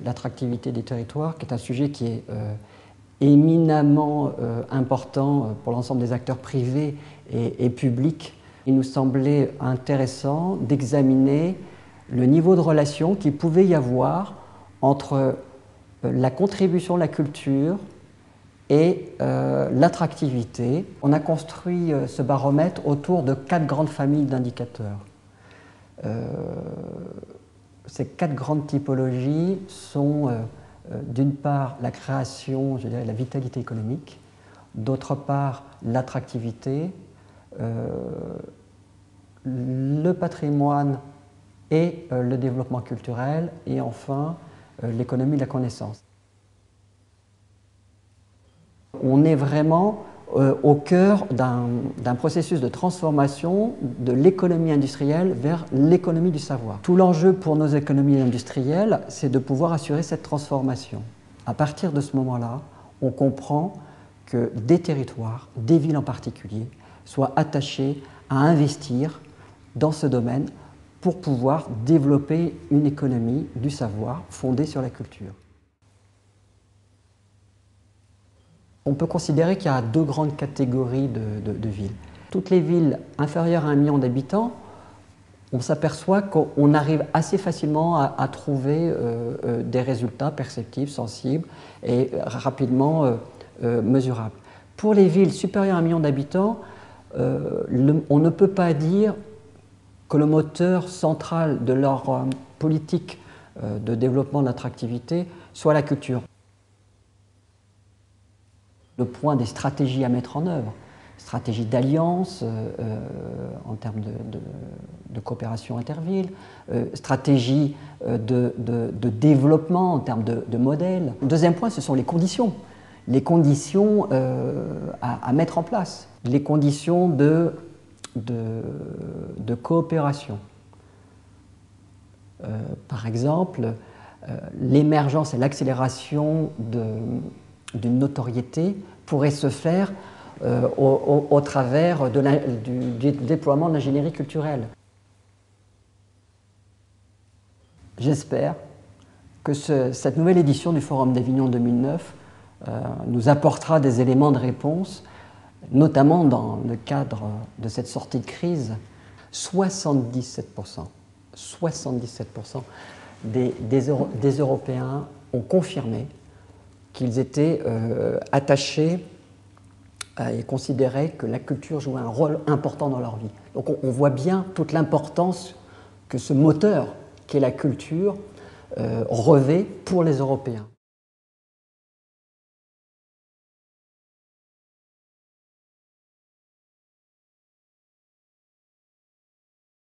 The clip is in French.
L'attractivité des territoires, qui est un sujet qui est éminemment important pour l'ensemble des acteurs privés et publics. Il nous semblait intéressant d'examiner le niveau de relation qu'il pouvait y avoir entre la contribution de la culture et l'attractivité. On a construit ce baromètre autour de 4 grandes familles d'indicateurs. Ces 4 grandes typologies sont d'une part la création, je dirais la vitalité économique, d'autre part l'attractivité, le patrimoine et le développement culturel, et enfin l'économie de la connaissance. On est vraiment au cœur d'un processus de transformation de l'économie industrielle vers l'économie du savoir. Tout l'enjeu pour nos économies industrielles, c'est de pouvoir assurer cette transformation. À partir de ce moment-là, on comprend que des territoires, des villes en particulier, soient attachés à investir dans ce domaine pour pouvoir développer une économie du savoir fondée sur la culture. On peut considérer qu'il y a 2 grandes catégories de villes. Toutes les villes inférieures à 1 million d'habitants, on s'aperçoit qu'on arrive assez facilement à trouver des résultats perceptibles, sensibles et rapidement mesurables. Pour les villes supérieures à 1 million d'habitants, on ne peut pas dire que le moteur central de leur politique de développement de l'attractivité soit la culture. Le point des stratégies à mettre en œuvre, stratégie d'alliance en termes de coopération interville, stratégie de développement en termes de modèles. Le deuxième point, ce sont les conditions à mettre en place, les conditions de coopération. Par exemple, l'émergence et l'accélération d'une notoriété pourrait se faire au travers du déploiement de l'ingénierie culturelle. J'espère que cette nouvelle édition du Forum d'Avignon 2009 nous apportera des éléments de réponse, notamment dans le cadre de cette sortie de crise. 77% des Européens ont confirmé qu'ils étaient attachés et considéraient que la culture jouait un rôle important dans leur vie. Donc on voit bien toute l'importance que ce moteur qu'est la culture revêt pour les Européens.